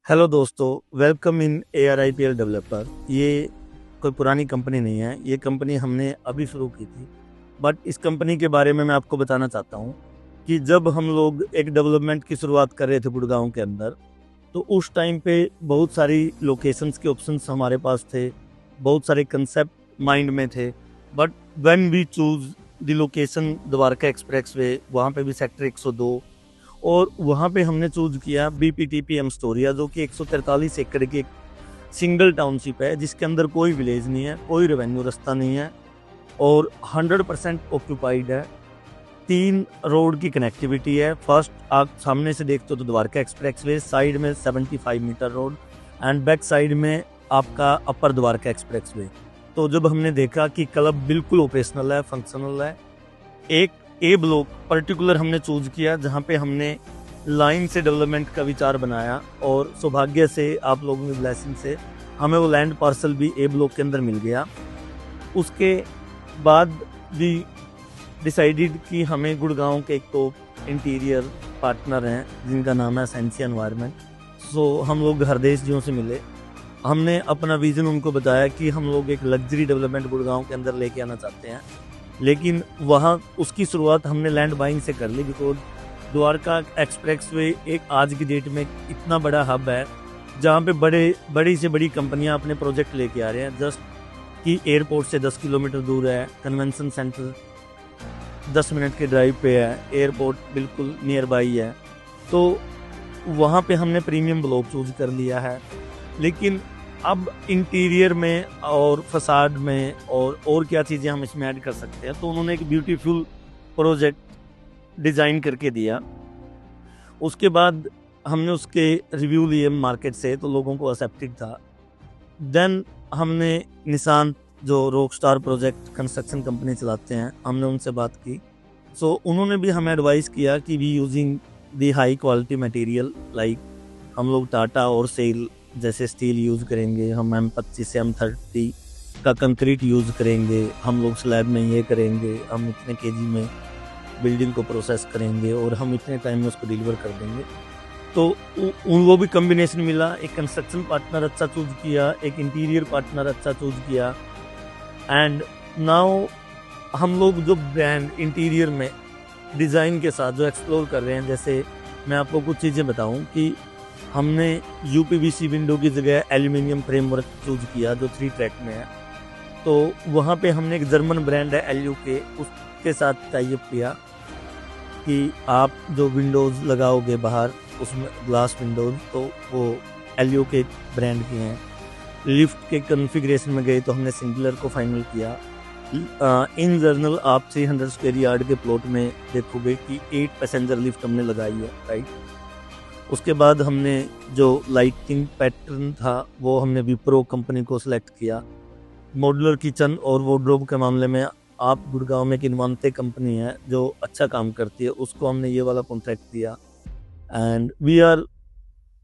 Hello दोस्तों, welcome in ARIPL developer. ये कोई पुरानी कंपनी नहीं है, ये कंपनी हमने अभी शुरू की थी। बट इस कंपनी के बारे में मैं आपको बताना चाहता हूँ कि जब हम लोग एक डेवलपमेंट की शुरुआत कर रहे थे गुड़गांव के अंदर, तो उस टाइम पे बहुत सारी लोकेशंस के ऑप्शंस हमारे पास थे, बहुत सारे कंसेप्ट माइंड में थे। But when we choose the location Dwarka expressway, वहाँ पे भी सेक्टर 102, और वहाँ पे हमने चूज किया BPTP एम्स्टोरिया, जो कि 143 एकड़ की एक सिंगल टाउनशिप है, जिसके अंदर कोई विलेज नहीं है, कोई रेवेन्यू रास्ता नहीं है और 100% ऑक्यूपाइड है। 3 रोड की कनेक्टिविटी है। फर्स्ट आप सामने से देखते हो तो द्वारका एक्सप्रेस वे, साइड में 75 meter road and back side में आपका अपर द्वारका एक्सप्रेस वे। तो जब हमने देखा कि क्लब बिल्कुल ऑपरेशनल है, फंक्शनल है, एक ए ब्लॉक पर्टिकुलर हमने चूज किया जहाँ पे हमने लाइन से डेवलपमेंट का विचार बनाया, और सौभाग्य से आप लोगों की ब्लेसिंग से हमें वो लैंड पार्सल भी ए ब्लॉक के अंदर मिल गया। उसके बाद भी डिसाइडेड कि हमें गुड़गांव के एक तो इंटीरियर पार्टनर हैं जिनका नाम है सेंसिया एनवायरनमेंट। सो हम लोग हरदेश जियों से मिले, हमने अपना विजन उनको बताया कि हम लोग एक लग्जरी डेवलपमेंट गुड़गांव के अंदर लेके आना चाहते हैं। लेकिन वहाँ उसकी शुरुआत हमने लैंड बाइंग से कर ली, बिकॉज द्वारका एक्सप्रेस वे एक आज की डेट में इतना बड़ा हब है जहाँ पे बड़ी से बड़ी कंपनियाँ अपने प्रोजेक्ट लेके आ रहे हैं। जस्ट कि एयरपोर्ट से 10 किलोमीटर दूर है, कन्वेंशन सेंटर 10 मिनट के ड्राइव पे है, एयरपोर्ट बिल्कुल नियर बाई है। तो वहाँ पे हमने प्रीमियम ब्लॉक चूज कर लिया है। लेकिन अब इंटीरियर में और फसाड में और क्या चीज़ें हम इसमें ऐड कर सकते हैं, तो उन्होंने एक ब्यूटीफुल प्रोजेक्ट डिज़ाइन करके दिया। उसके बाद हमने उसके रिव्यू लिए मार्केट से, तो लोगों को एक्सेप्टेड था। देन हमने निशांत, जो rock star project construction company चलाते हैं, हमने उनसे बात की। सो उन्होंने भी हमें एडवाइस किया कि we using the high quality material, like हम लोग टाटा और सेल जैसे स्टील यूज़ करेंगे, हम M25 से M30 का कंक्रीट यूज़ करेंगे, हम लोग स्लैब में ये करेंगे, हम इतने केजी में बिल्डिंग को प्रोसेस करेंगे और हम इतने टाइम में उसको डिलीवर कर देंगे। तो वो भी कम्बिनेशन मिला। एक कंस्ट्रक्शन पार्टनर अच्छा चूज किया, एक इंटीरियर पार्टनर अच्छा चूज किया, एंड नाउ हम लोग जो ब्रांड इंटीरियर में डिज़ाइन के साथ जो एक्सप्लोर कर रहे हैं, जैसे मैं आपको कुछ चीज़ें बताऊं कि हमने UPVC विंडो की जगह एल्यूमिनियम फ्रेमवर्क चूज किया जो 3 ट्रैक में है। तो वहाँ पे हमने एक जर्मन ब्रांड है LUK, उसके साथ टाई अप किया कि आप जो विंडोज़ लगाओगे बाहर उसमें ग्लास विंडोज़, तो वो LUK ब्रांड के हैं। लिफ्ट के कॉन्फ़िगरेशन में गए तो हमने सिंगुलर को फाइनल किया। इन जनरल आप 300 स्क्वायर यार्ड के प्लॉट में देखोगे कि 8 पैसेंजर लिफ्ट हमने लगाई है, राइट। उसके बाद हमने जो लाइटिंग पैटर्न था वो हमने विप्रो कंपनी को सिलेक्ट किया। मॉड्यूलर किचन और वार्डरोब के मामले में आप गुड़गांव में एक इन्वांते कंपनी है जो अच्छा काम करती है, उसको हमने ये वाला कॉन्ट्रैक्ट दिया। And we are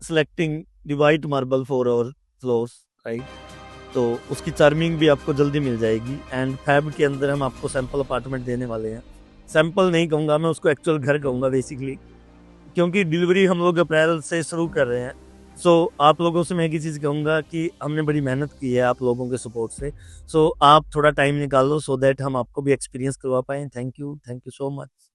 selecting the white marble for our floors, right. तो उसकी चार्मिंग भी आपको जल्दी मिल जाएगी। एंड फैब के अंदर हम आपको सैंपल अपार्टमेंट देने वाले हैं। सैंपल नहीं कहूँगा मैं उसको, एक्चुअल घर कहूँगा बेसिकली, क्योंकि डिलीवरी हम लोग अप्रैल से शुरू कर रहे हैं। सो आप लोगों से मैं एक ही चीज़ कहूँगा कि हमने बड़ी मेहनत की है आप लोगों के सपोर्ट से। सो आप थोड़ा टाइम निकालो सो दैट हम आपको भी एक्सपीरियंस करवा पाएँ। Thank you so much.